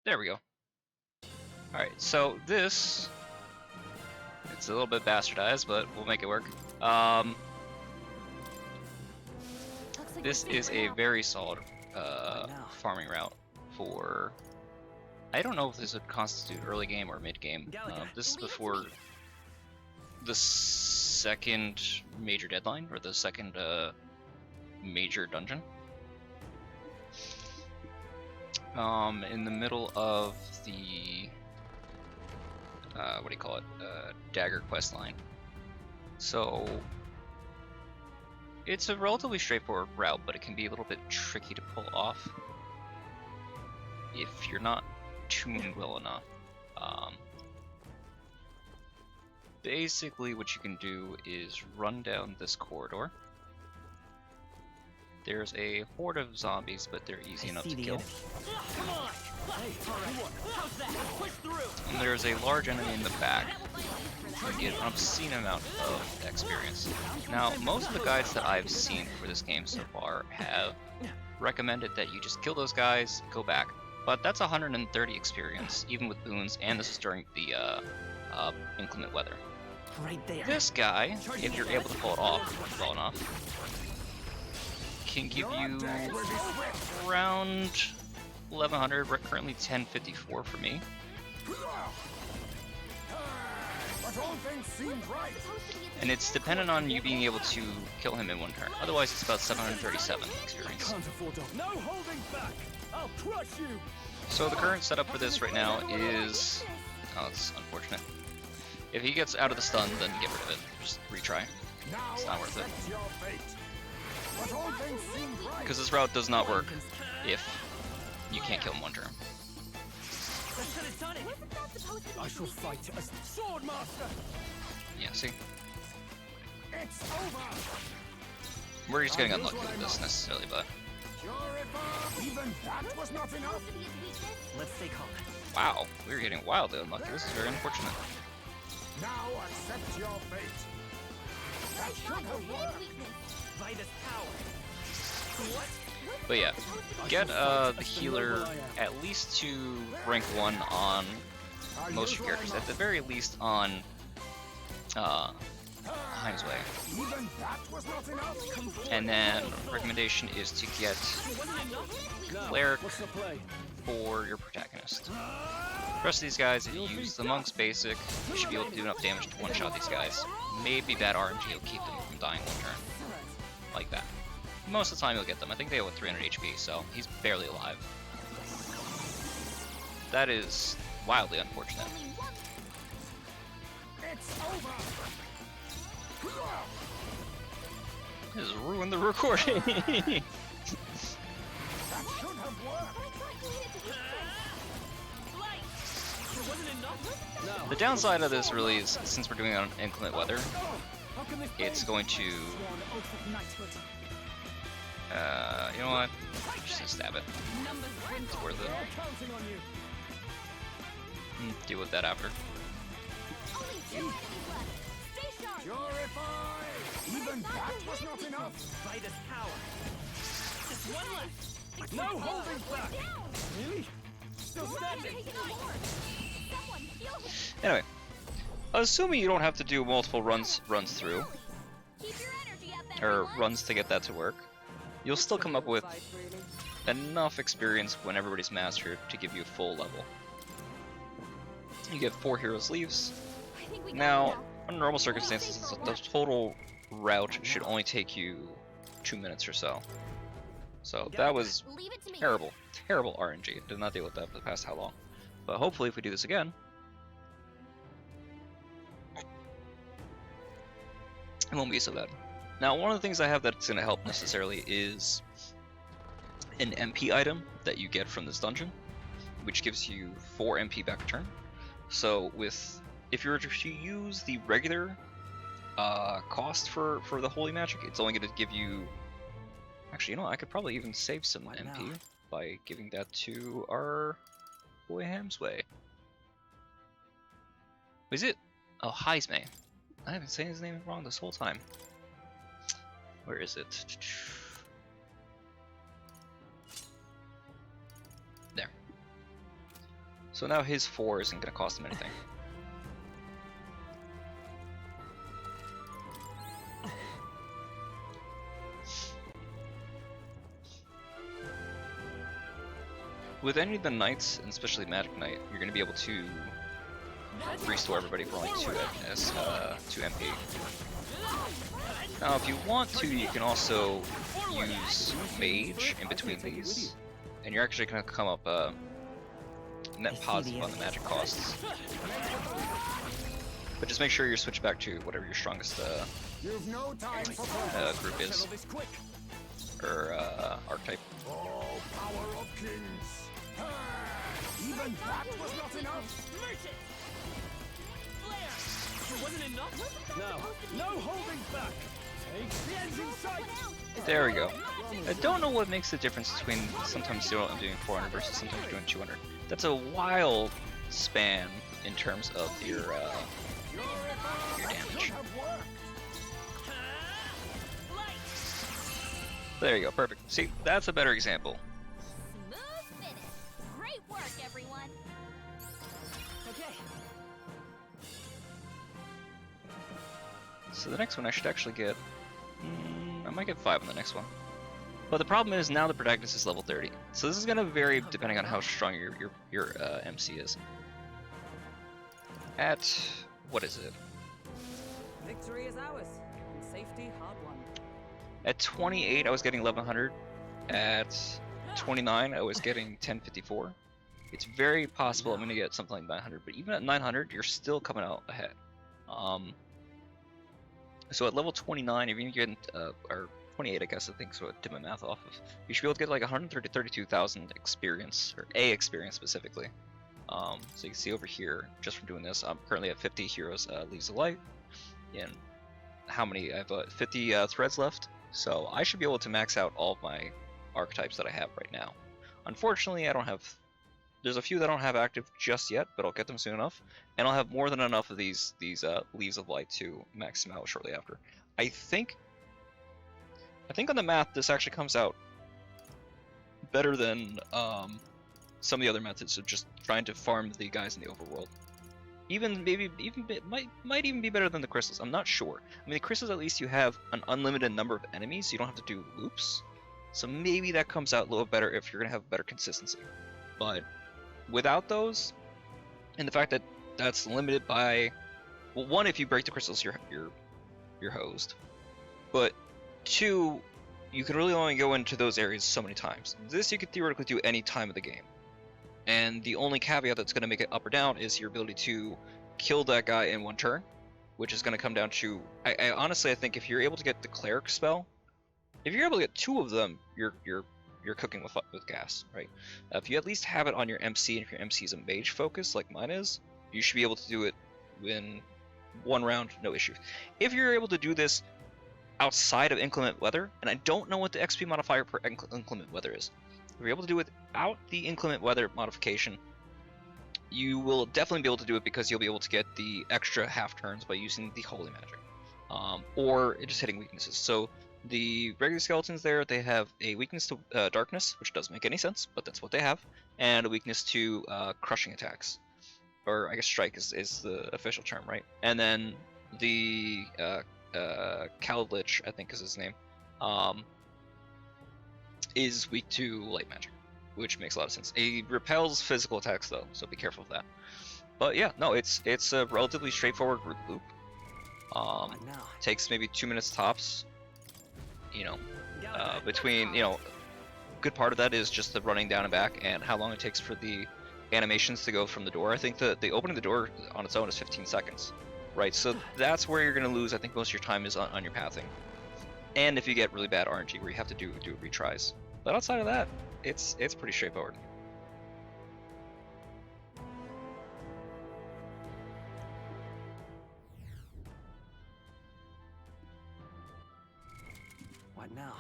There we go. Alright, so this... It's a little bit bastardized, but we'll make it work. This is a very solid farming route for... I don't know if this would constitute early game or mid game. This is before the second major deadline, or the second major dungeon. In the middle of the what do you call it? Dagger quest line. So it's a relatively straightforward route, but it can be a little bit tricky to pull off if you're not tuned well enough. Basically, what you can do is run down this corridor. There's a horde of zombies, but they're easy enough to kill. And there's a large enemy in the back. You get an obscene amount of experience. Now, most of the guides that I've seen for this game so far have recommended that you just kill those guys, go back. But that's 130 experience, even with boons, and this is during the inclement weather. Right there. This guy, if you're able to pull it off well enough, can give you around 1100. We're currently 1054 for me. And it's dependent on you being able to kill him in one turn. Otherwise, it's about 737 experience. No holding back. I'll crush you. So the current setup for this right now is... Oh, it's unfortunate. If he gets out of the stun, then get rid of it. Just retry. It's not worth it. Because this route does not work if you can't kill him one turn. I shall fight as sword master. Yeah, see? We're just getting unlucky with this necessarily, but... Even that was not enough. Let's stay calm. Wow, we're getting wildly unlucky. This is very unfortunate. Now accept your fate. That should have worked. Vitus power. What? But yeah, get the healer at least to rank 1 on most of your characters. At the very least on Heim's Way. Even that was not enough. And then recommendation is to get Cleric for your protagonist. The rest of these guys, if you use the Monk's Basic, you should be able to do enough damage to one-shot these guys. Maybe bad RNG will keep them from dying one turn. Like that. Most of the time you'll get them. I think they have 300 HP, so he's barely alive. That is wildly unfortunate. It's over. This has ruined the recording! That should have worked. The downside of this really is, since we're doing it on inclement weather, it's going to... you know what? Just gonna stab it. It's worth it. Deal with that after. Purify. Even that was not enough. Vitus power. Just one left. No holding back. Really? Still standing. Anyway, assuming you don't have to do multiple runs through, or runs to get that to work, you'll still come up with enough experience when everybody's mastered to give you a full level. You get 4 heroes leaves. Now, under normal circumstances, the total route should only take you 2 minutes or so. So that was terrible, terrible RNG. Did not deal with that for the past how long. But hopefully if we do this again, it won't be so bad. Now, one of the things I have that's going to help necessarily is an MP item that you get from this dungeon, which gives you 4 MP back a turn. So if you were to use the regular cost for the holy magic, it's only going to give you... Actually, you know what? I could probably even save some MP by giving that to our boy Hamsway. Is it? Oh, Heisme. I haven't saying his name wrong this whole time. Where is it? There. So now his 4 isn't going to cost him anything. With any of the knights, and especially Magic Knight, you're going to be able to restore everybody for only 2 MP. Now if you want to, you can also use Mage in between these, and you're actually going to come up net positive on the magic costs. But just make sure you're switched back to whatever your strongest group is, or archetype. Oh, power of kings! Even that was not enough! Wasn't enough? No holding back! Take the ends in sight! There we go. I don't know what makes the difference between sometimes doing 400 versus sometimes doing 200. That's a wild span in terms of your damage. There you go, perfect. See, that's a better example. Smooth finish. Great work, everyone. Okay. So the next one I should actually get... I might get 5 on the next one. But the problem is now the protagonist is level 30. So this is going to vary depending on how strong your MC is. At... what is it? Victory is ours, and safety hard won. At 28 I was getting 1100. At 29 I was getting 1054. It's very possible I'm going to get something like 900, but even at 900 you're still coming out ahead. So at level 29, if you get, or 28 I guess I think, so I did my math off of, you should be able to get like 132,000 experience, or A experience specifically. So you can see over here, just from doing this, I'm currently at 50 heroes Leaves of Light, and how many, I have 50 threads left, so I should be able to max out all of my archetypes that I have right now. Unfortunately, I don't have, there's a few that I don't have active just yet, but I'll get them soon enough, and I'll have more than enough of these Leaves of Light to max them out shortly after. I think on the math this actually comes out better than some of the other methods of just trying to farm the guys in the overworld. Might even be better than the crystals. I'm not sure. I mean, the crystals, at least you have an unlimited number of enemies, so you don't have to do loops. So maybe that comes out a little better if you're gonna have better consistency. But without those, and the fact that that's limited by, well, one, if you break the crystals, you're hosed. But two, you can really only go into those areas so many times. This you could theoretically do any time of the game. And the only caveat that's going to make it up or down is your ability to kill that guy in one turn, which is going to come down to, I honestly, I think if you're able to get the cleric spell, if you're able to get 2 of them, you're cooking with gas, right? If you at least have it on your MC, and if your MC is a mage focus like mine is, you should be able to do it in 1 round, no issue. If you're able to do this outside of inclement weather, and I don't know what the XP modifier per inclement weather is, if you're able to do it without the inclement weather modification, you will definitely be able to do it because you'll be able to get the extra half turns by using the holy magic, or just hitting weaknesses. So the regular skeletons there, they have a weakness to darkness, which doesn't make any sense, but that's what they have, and a weakness to crushing attacks, or I guess strike is the official term, right? And then the Kabalich, I think is his name, is weak to light magic, which makes a lot of sense. He repels physical attacks though, so be careful of that. But yeah, no, it's a relatively straightforward group loop. Takes maybe 2 minutes tops. You know, between, you know, good part of that is just the running down and back, and how long it takes for the animations to go from the door. I think the opening the door on its own is 15 seconds, right? So that's where you're gonna lose. I think most of your time is on your pathing, and if you get really bad RNG where you have to do retries. But outside of that, it's pretty straightforward. What now?